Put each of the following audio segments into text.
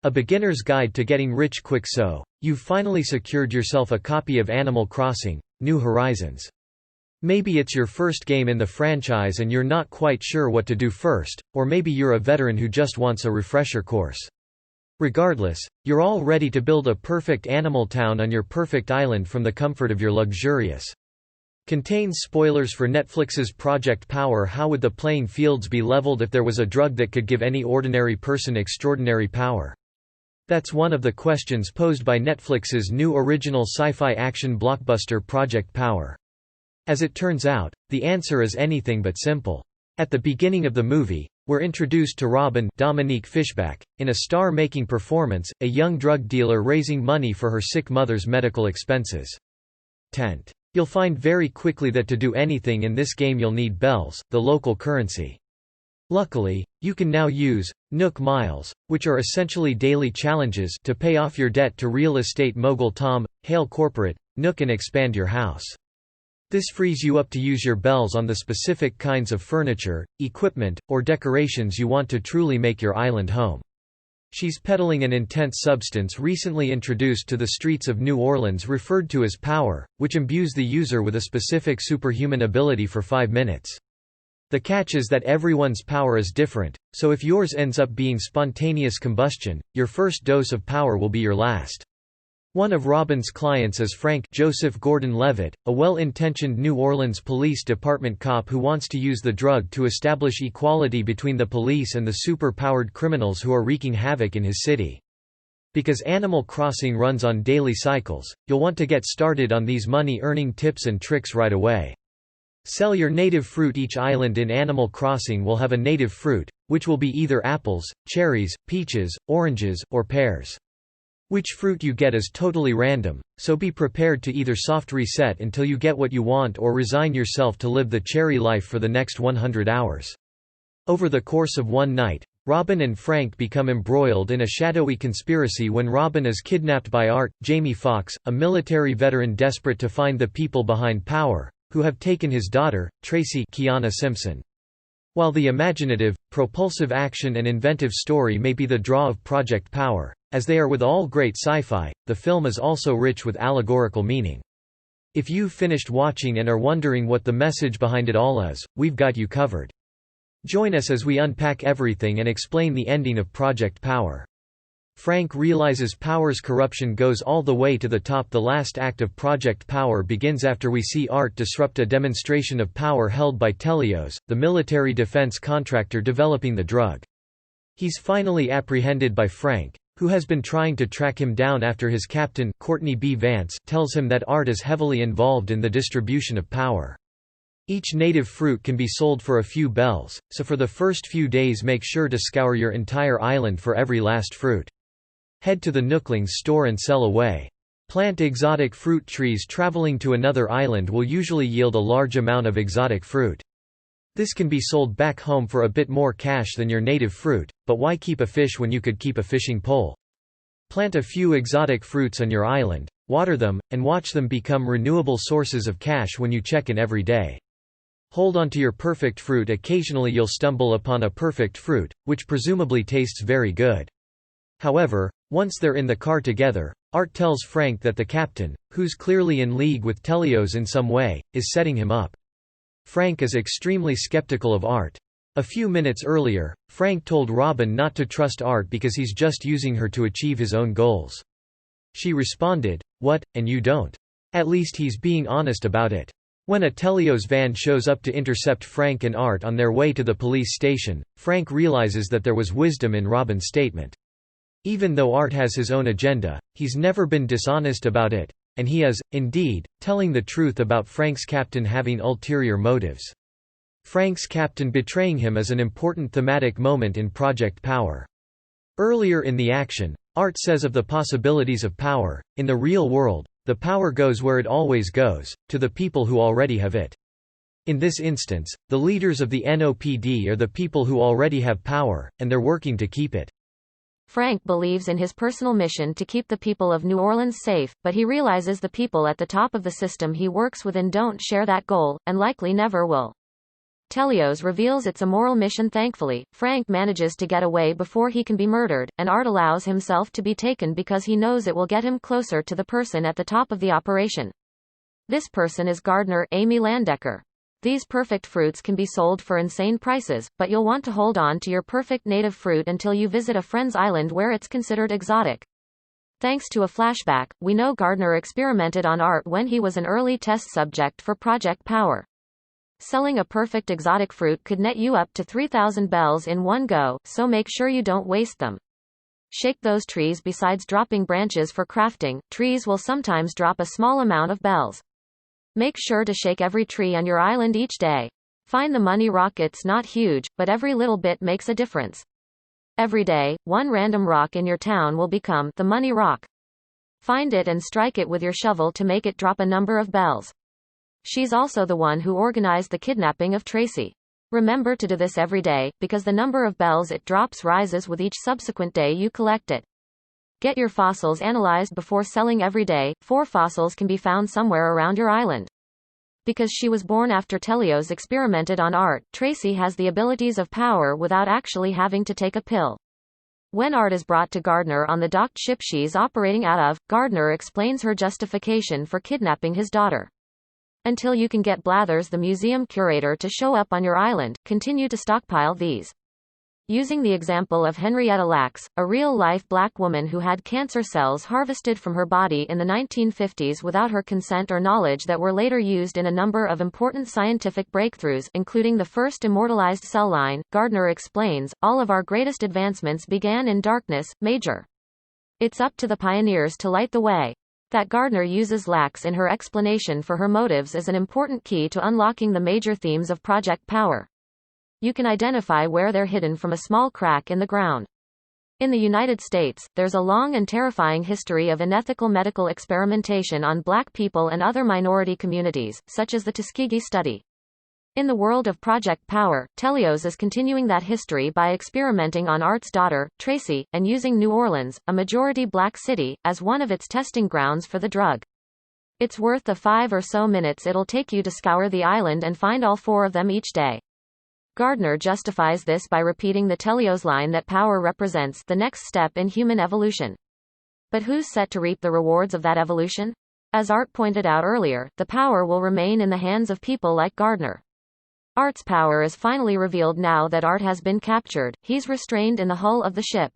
A beginner's guide to getting rich quick. So, you've finally secured yourself a copy of Animal Crossing: New Horizons. Maybe it's your first game in the franchise and you're not quite sure what to do first, or maybe you're a veteran who just wants a refresher course. Regardless, you're all ready to build a perfect animal town on your perfect island from the comfort of your luxurious. Contains spoilers for Netflix's Project Power. How would the playing fields be leveled if there was a drug that could give any ordinary person extraordinary power? That's one of the questions posed by Netflix's new original sci-fi action blockbuster Project Power. As it turns out, the answer is anything but simple. At the beginning of the movie, we're introduced to Robin, Dominique Fishback, in a star-making performance, a young drug dealer raising money for her sick mother's medical expenses. Tent. You'll find very quickly that to do anything in this game you'll need bells, the local currency. Luckily, you can now use Nook Miles, which are essentially daily challenges, to pay off your debt to real estate mogul Tom Hale Corporate, Nook, and expand your house. This frees you up to use your bells on the specific kinds of furniture, equipment, or decorations you want to truly make your island home. She's peddling an intense substance recently introduced to the streets of New Orleans referred to as power, which imbues the user with a specific superhuman ability for 5 minutes. The catch is that everyone's power is different, so if yours ends up being spontaneous combustion, your first dose of power will be your last. One of Robin's clients is Frank Joseph Gordon-Levitt, a well-intentioned New Orleans Police Department cop who wants to use the drug to establish equality between the police and the super-powered criminals who are wreaking havoc in his city. Because Animal Crossing runs on daily cycles, you'll want to get started on these money-earning tips and tricks right away. Sell your native fruit. Each island in Animal Crossing will have a native fruit, which will be either apples, cherries, peaches, oranges, or pears. Which fruit you get is totally random, so be prepared to either soft reset until you get what you want or resign yourself to live the cherry life for the next 100 hours. Over the course of one night, Robin and Frank become embroiled in a shadowy conspiracy when Robin is kidnapped by Art, Jamie Foxx, a military veteran desperate to find the people behind power, who have taken his daughter, Tracy Kiana Simpson. While the imaginative, propulsive action and inventive story may be the draw of Project Power, as they are with all great sci-fi, the film is also rich with allegorical meaning. If you've finished watching and are wondering what the message behind it all is, we've got you covered. Join us as we unpack everything and explain the ending of Project Power. Frank realizes Power's corruption goes all the way to the top. The last act of Project Power begins after we see Art disrupt a demonstration of power held by Telios, the military defense contractor developing the drug. He's finally apprehended by Frank, who has been trying to track him down after his captain, Courtney B. Vance, tells him that Art is heavily involved in the distribution of power. Each native fruit can be sold for a few bells, so for the first few days make sure to scour your entire island for every last fruit. Head to the Nooklings store and sell away. Plant exotic fruit trees. Traveling to another island will usually yield a large amount of exotic fruit. This can be sold back home for a bit more cash than your native fruit, but why keep a fish when you could keep a fishing pole? Plant a few exotic fruits on your island, water them, and watch them become renewable sources of cash when you check in every day. Hold on to your perfect fruit. Occasionally you'll stumble upon a perfect fruit, which presumably tastes very good. However, once they're in the car together, Art tells Frank that the captain, who's clearly in league with Telios in some way, is setting him up. Frank is extremely skeptical of Art. A few minutes earlier, Frank told Robin not to trust Art because he's just using her to achieve his own goals. She responded, "What, and you don't? At least he's being honest about it." When a Telios van shows up to intercept Frank and Art on their way to the police station, Frank realizes that there was wisdom in Robin's statement. Even though Art has his own agenda, he's never been dishonest about it, and he is, indeed, telling the truth about Frank's captain having ulterior motives. Frank's captain betraying him is an important thematic moment in Project Power. Earlier in the action, Art says of the possibilities of power, in the real world, the power goes where it always goes, to the people who already have it. In this instance, the leaders of the NOPD are the people who already have power, and they're working to keep it. Frank believes in his personal mission to keep the people of New Orleans safe, but he realizes the people at the top of the system he works within don't share that goal, and likely never will. Telios reveals its immoral mission. Thankfully, Frank manages to get away before he can be murdered, and Art allows himself to be taken because he knows it will get him closer to the person at the top of the operation. This person is gardener Amy Landecker. These perfect fruits can be sold for insane prices, but you'll want to hold on to your perfect native fruit until you visit a friend's island where it's considered exotic. Thanks to a flashback, we know Gardner experimented on Art when he was an early test subject for Project Power. Selling a perfect exotic fruit could net you up to 3,000 bells in one go, so make sure you don't waste them. Shake those trees. Besides dropping branches for crafting, trees will sometimes drop a small amount of bells. Make sure to shake every tree on your island each day. Find the money rock. It's not huge, but every little bit makes a difference. Every day, one random rock in your town will become the money rock. Find it and strike it with your shovel to make it drop a number of bells. She's also the one who organized the kidnapping of Tracy. Remember to do this every day, because the number of bells it drops rises with each subsequent day you collect it. Get your fossils analyzed before selling every day. 4 fossils can be found somewhere around your island. Because she was born after Telios experimented on Art, Tracy has the abilities of power without actually having to take a pill. When Art is brought to Gardner on the docked ship she's operating out of, Gardner explains her justification for kidnapping his daughter. Until you can get Blathers, the museum curator, to show up on your island, continue to stockpile these. Using the example of Henrietta Lacks, a real-life black woman who had cancer cells harvested from her body in the 1950s without her consent or knowledge that were later used in a number of important scientific breakthroughs, including the first immortalized cell line, Gardner explains, all of our greatest advancements began in darkness, Major. It's up to the pioneers to light the way. That Gardner uses Lacks in her explanation for her motives is an important key to unlocking the major themes of Project Power. You can identify where they're hidden from a small crack in the ground. In the United States, there's a long and terrifying history of unethical medical experimentation on black people and other minority communities, such as the Tuskegee study. In the world of Project Power, Telios is continuing that history by experimenting on Art's daughter, Tracy, and using New Orleans, a majority black city, as one of its testing grounds for the drug. It's worth the 5 or so minutes it'll take you to scour the island and find all 4 of them each day. Gardner justifies this by repeating the Telios line that power represents the next step in human evolution. But who's set to reap the rewards of that evolution? As Art pointed out earlier, the power will remain in the hands of people like Gardner. Art's power is finally revealed now that Art has been captured. He's restrained in the hull of the ship.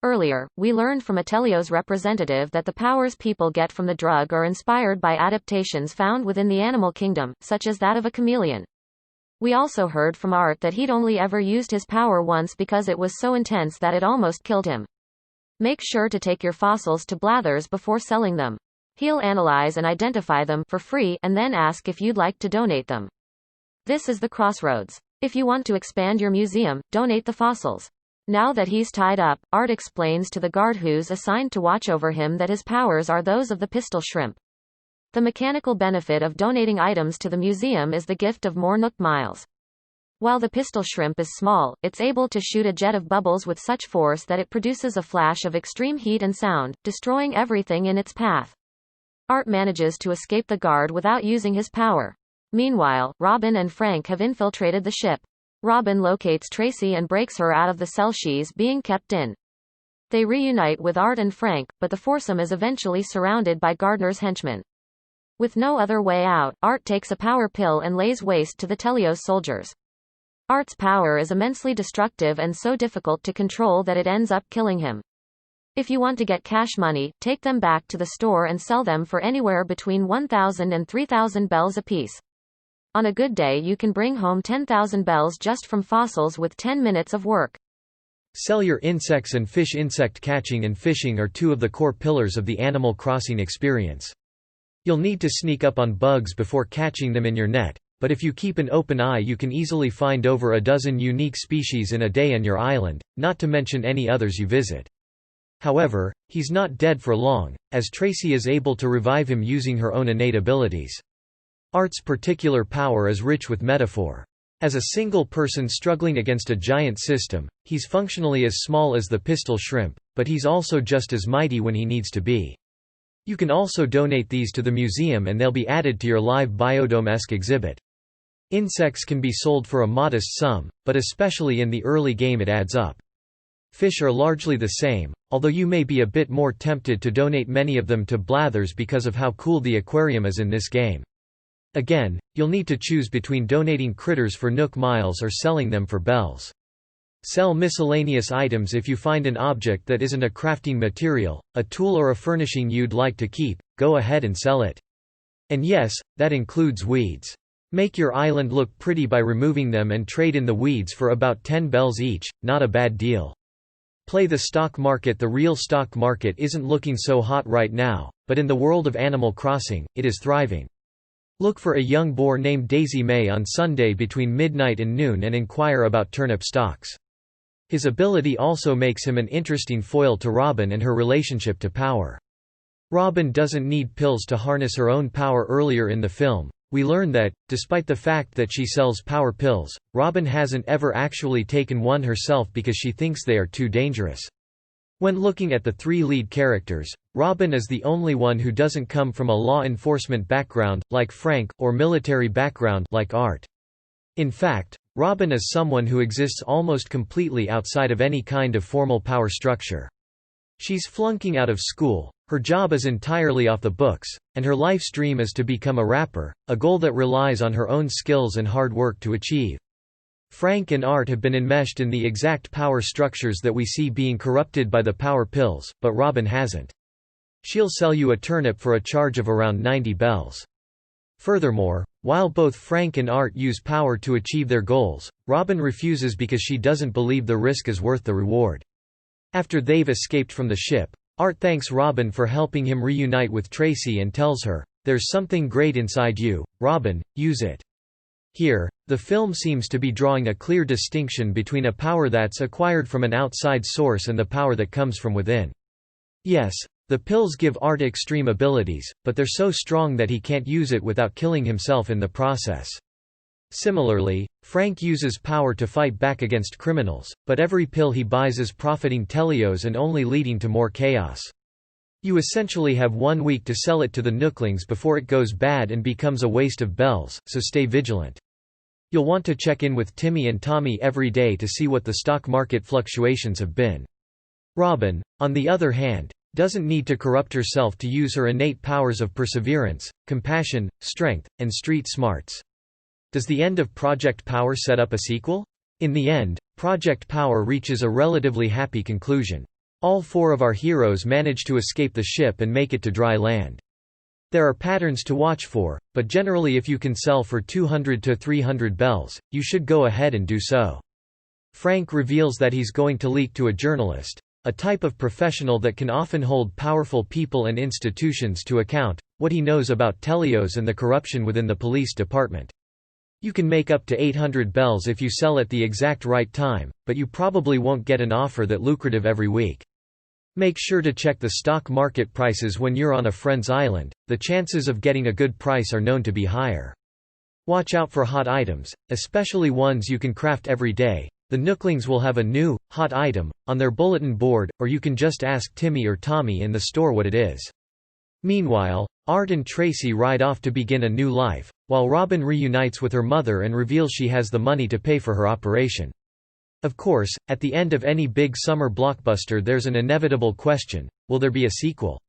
Earlier, we learned from a Telios representative that the powers people get from the drug are inspired by adaptations found within the animal kingdom, such as that of a chameleon. We also heard from Art that he'd only ever used his power once because it was so intense that it almost killed him. Make sure to take your fossils to Blathers before selling them. He'll analyze and identify them for free and then ask if you'd like to donate them. This is the crossroads. If you want to expand your museum, donate the fossils. Now that he's tied up, Art explains to the guard who's assigned to watch over him that his powers are those of the pistol shrimp. The mechanical benefit of donating items to the museum is the gift of more Nook miles. While the pistol shrimp is small, it's able to shoot a jet of bubbles with such force that it produces a flash of extreme heat and sound, destroying everything in its path. Art manages to escape the guard without using his power. Meanwhile, Robin and Frank have infiltrated the ship. Robin locates Tracy and breaks her out of the cell she's being kept in. They reunite with Art and Frank, but the foursome is eventually surrounded by Gardner's henchmen. With no other way out, Art takes a power pill and lays waste to the Telios soldiers. Art's power is immensely destructive and so difficult to control that it ends up killing him. If you want to get cash money, take them back to the store and sell them for anywhere between 1,000 and 3,000 bells apiece. On a good day you can bring home 10,000 bells just from fossils with 10 minutes of work. Sell your insects and fish. Insect catching and fishing are 2 of the core pillars of the Animal Crossing experience. You'll need to sneak up on bugs before catching them in your net, but if you keep an open eye you can easily find over a dozen unique species in a day on your island, not to mention any others you visit. However, he's not dead for long, as Tracy is able to revive him using her own innate abilities. Art's particular power is rich with metaphor. As a single person struggling against a giant system, he's functionally as small as the pistol shrimp, but he's also just as mighty when he needs to be. You can also donate these to the museum and they'll be added to your live Biodome-esque exhibit. Insects can be sold for a modest sum, but especially in the early game it adds up. Fish are largely the same, although you may be a bit more tempted to donate many of them to Blathers because of how cool the aquarium is in this game. Again, you'll need to choose between donating critters for Nook Miles or selling them for bells. Sell miscellaneous items if you find an object that isn't a crafting material, a tool or a furnishing you'd like to keep, go ahead and sell it. And yes, that includes weeds. Make your island look pretty by removing them and trade in the weeds for about 10 bells each, not a bad deal. Play the stock market. The real stock market isn't looking so hot right now, but in the world of Animal Crossing, it is thriving. Look for a young boar named Daisy May on Sunday between midnight and noon and inquire about turnip stocks. His ability also makes him an interesting foil to Robin and her relationship to power. Robin doesn't need pills to harness her own power. Earlier in the film, we learn that, despite the fact that she sells power pills, Robin hasn't ever actually taken one herself because she thinks they are too dangerous. When looking at the three lead characters, Robin is the only one who doesn't come from a law enforcement background, like Frank, or military background, like Art. In fact, Robin is someone who exists almost completely outside of any kind of formal power structure. She's flunking out of school, her job is entirely off the books, and her life's dream is to become a rapper, a goal that relies on her own skills and hard work to achieve. Frank and Art have been enmeshed in the exact power structures that we see being corrupted by the power pills, but Robin hasn't. She'll sell you a turnip for a charge of around 90 bells. Furthermore, while both Frank and Art use power to achieve their goals, Robin refuses because she doesn't believe the risk is worth the reward. After they've escaped from the ship, Art thanks Robin for helping him reunite with Tracy and tells her, "There's something great inside you, Robin, use it." Here, the film seems to be drawing a clear distinction between a power that's acquired from an outside source and the power that comes from within. Yes, the pills give Art extreme abilities, but they're so strong that he can't use it without killing himself in the process. Similarly, Frank uses power to fight back against criminals, but every pill he buys is profiting Telios and only leading to more chaos. You essentially have 1 week to sell it to the Nooklings before it goes bad and becomes a waste of bells, so stay vigilant. You'll want to check in with Timmy and Tommy every day to see what the stock market fluctuations have been. Robin, on the other hand, doesn't need to corrupt herself to use her innate powers of perseverance, compassion, strength, and street smarts. Does the end of Project Power set up a sequel? In the end, Project Power reaches a relatively happy conclusion. All 4 of our heroes manage to escape the ship and make it to dry land. There are patterns to watch for, but generally if you can sell for 200 to 300 bells, you should go ahead and do so. Frank reveals that he's going to leak to a journalist, a type of professional that can often hold powerful people and institutions to account, what he knows about Telios and the corruption within the police department. You can make up to 800 bells if you sell at the exact right time, but you probably won't get an offer that lucrative every week. Make sure to check the stock market prices when you're on a friend's island, the chances of getting a good price are known to be higher. Watch out for hot items, especially ones you can craft every day. The Nooklings will have a new, hot item, on their bulletin board, or you can just ask Timmy or Tommy in the store what it is. Meanwhile, Art and Tracy ride off to begin a new life, while Robin reunites with her mother and reveals she has the money to pay for her operation. Of course, at the end of any big summer blockbuster there's an inevitable question: will there be a sequel?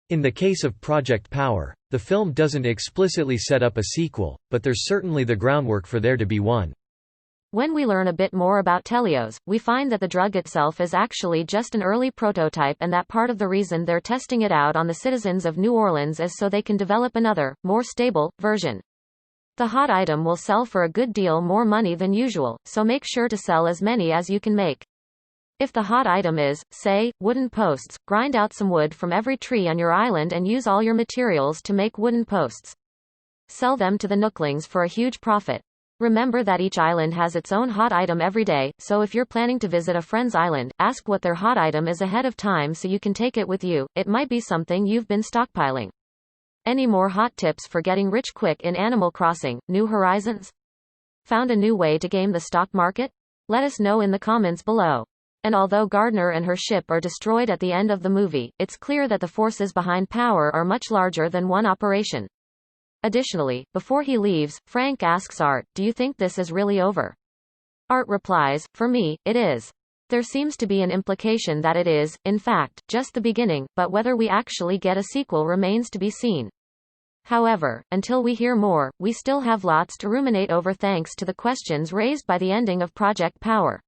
In the case of Project Power, the film doesn't explicitly set up a sequel, but there's certainly the groundwork for there to be one. When we learn a bit more about Telios, we find that the drug itself is actually just an early prototype and that part of the reason they're testing it out on the citizens of New Orleans is so they can develop another, more stable, version. The hot item will sell for a good deal more money than usual, so make sure to sell as many as you can make. If the hot item is, say, wooden posts, grind out some wood from every tree on your island and use all your materials to make wooden posts. Sell them to the Nooklings for a huge profit. Remember that each island has its own hot item every day, so if you're planning to visit a friend's island, ask what their hot item is ahead of time so you can take it with you. It might be something you've been stockpiling. Any more hot tips for getting rich quick in Animal Crossing: New Horizons? Found a new way to game the stock market? Let us know in the comments below. And although Gardner and her ship are destroyed at the end of the movie, it's clear that the forces behind Power are much larger than one operation. Additionally, before he leaves, Frank asks Art, "Do you think this is really over?" Art replies, "For me, it is." There seems to be an implication that it is, in fact, just the beginning, but whether we actually get a sequel remains to be seen. However, until we hear more, we still have lots to ruminate over thanks to the questions raised by the ending of Project Power.